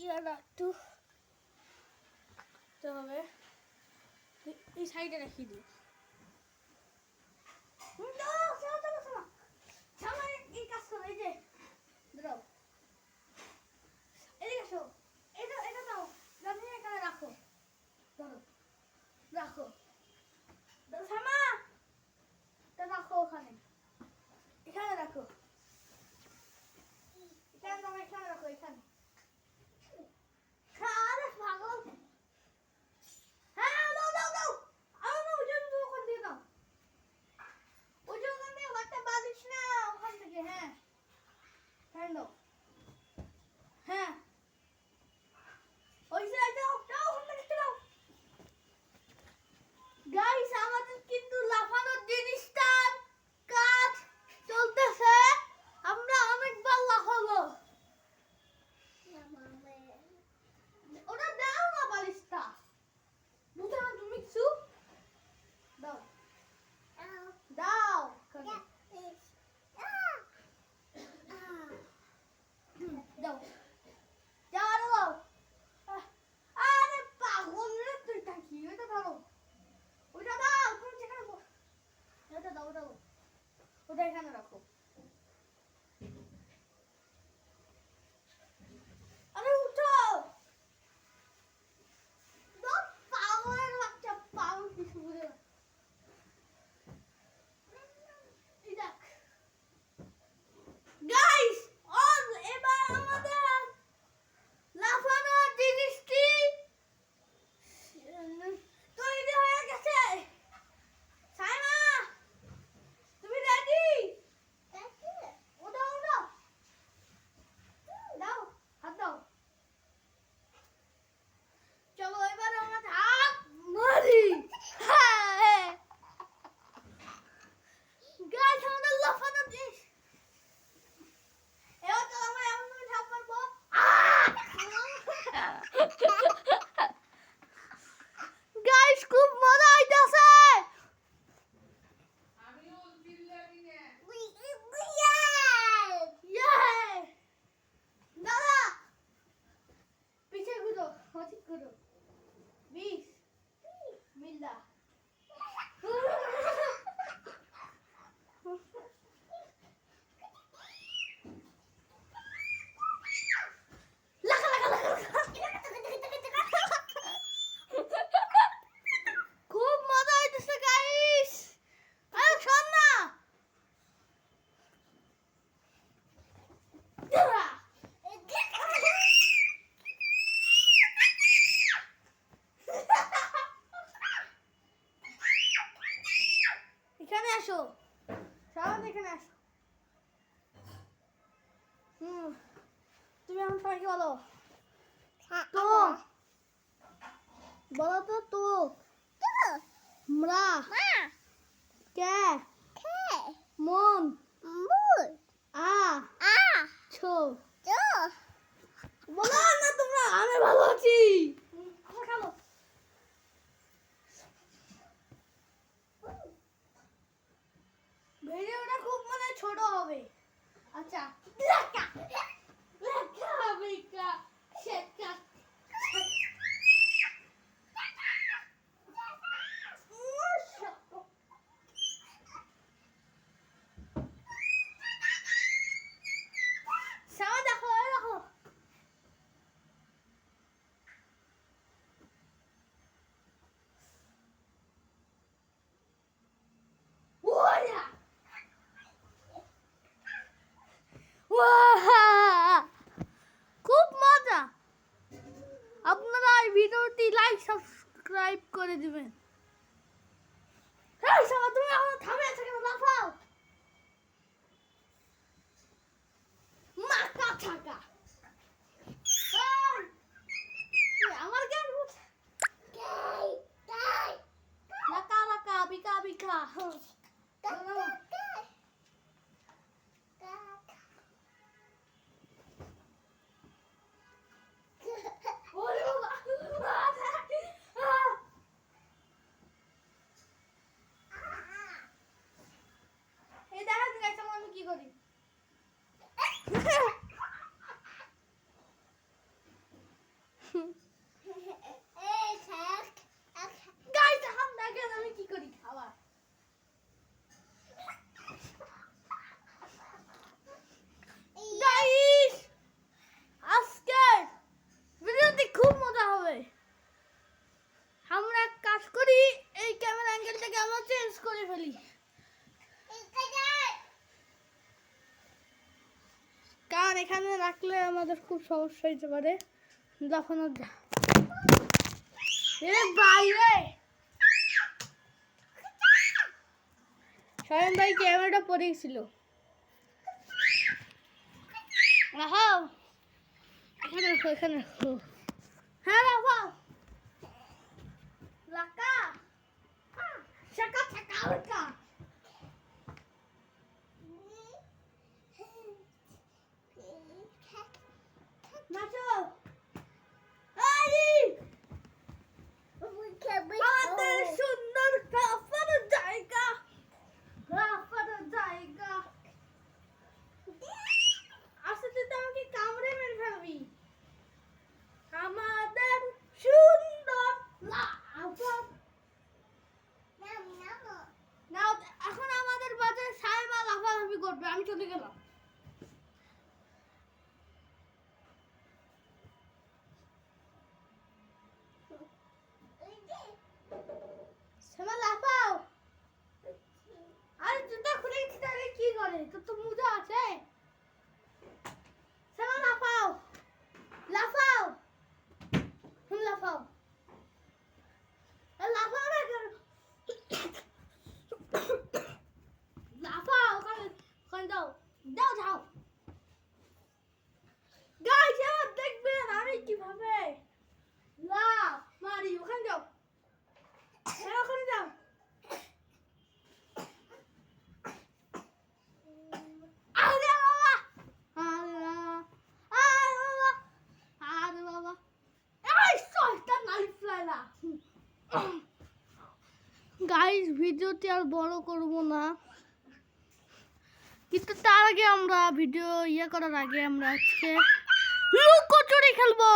চেয়ারটা একটু হবে এই সাইডে রেখে দিই। এই কাজ করো, এই যে দাও, এদিকে আসো, এটা দাও, জানি এখানে রাখো, ধরো রাখো, সামা রাখো, ওখানে এখানে রাখো, এখানে দাও, এখানে রাখো, এখানে। আরে পাগল, হ্যাঁ দাও দাও দাও, আরো না ওজন তো ওখান দিয়ে দাও, ওজন ওখান দিয়ে একটা বালিশ না ওখান থেকে, হ্যাঁ হ্যাঁ দাও, হ্যাঁ ওই সাইড দাও দাও, ওখান থেকে দাও। গাইস আমাদের কিন্তু লাফানোর জিনিসটার কাজ চলতেছে, আমরা অনেকবার লাফাবো। ওটা দাও না বালিশটা, বুঝতে না তুমি কিছু দাও দাও, দাও যাও আরো দাও। আরে পাগল রে তুই, কি ওটা ধরো, ওটা দাও, তুমি যেখানে ওটা দাও, ওটা দাও, ওটা এখানে রাখো। আরে উঠো, দাও, পাগলের বাচ্চা, পাগল কিছু বুঝে না। এই দেখ গাইস, এবার আমাদের লাফানোর জিনিসটি তৈরি হয়ে গেছে। সাইমা তুমি রেডি? ওটা ওটা দাও, হাত দাও, চলো এবার আমরা হাত মারি। গাইস আমাদের লাফানোর জিনিস, এবার তো আমরা এমন করে ঝাঁপ মারবো। গাইস খুব মজা হইতাছে। দাদা পিছে ঘুরো, ঠিক ঘুরো, 20 মিল্লা। খুব মজা হইতেছে গাইস, আরে শোন না, এখানে আসো, সবাই এখানে আসো। তুমি এখন সবাইকে বলো তো, বলো তো তো মরা কে মন আ ছো, বলো না তোমরা, আমি ভালো আছি। খাবো ভিডিওটা খুব মানে ছোট হবে। আচ্ছা খুব মজা, আপনারা এই ভিডিওটি লাইক সাবস্ক্রাইব করে দিবেন। তুমি এখন থামে আছো কেন, লাফাও মাকা ছাকা। আমার গান লাকা লাকা বিকা বিকা। এই দেখা আমি কি করি। এখানে রাখলে আমাদের খুব সমস্যা হইতে পারে। লাফানোর বাইরে সায়ন ভাই ক্যামেরাটা পড়ে গেছিল। রাখাও এখানে রাখো, এখানে রাখো। হ্যাঁ রাখাও। লাকা চাকা চাকা লাকা নাচো। আমাদের সুন্দর রাফার জায়গা, রাফার জায়গা। আচ্ছা তুই তো আমাকে কামড়ে মেরে ফেলবি। আমাদের সুন্দর নাও। এখন আমাদের বাজারে সাইমা লাফালাফি করবে। আমি চলে গেলাম। সাইমা লাফাও। আরে জুতা খুলে গেছি তাহলে কি করে? তোর তো মোজা আছে। সাইমা লাফাও, লাফাও, লাফাও, লাফাও না কেন? লাফাও, ওখানে দাও, দাও যাও। গাইস এবার দেখবেন আমি কিভাবে লাফ মারি। ওখানে যাও, ওখানে যাও। আরে বাবা, আরে বাবা, আরে বাবা, এই শয়তান নাইফ লাইলা। গাইস ভিডিওটি আর বড় করব না, কিন্তু তার আগে আমরা ভিডিও করার আগে আমরা আজকে লুকোচুরি খেলবো।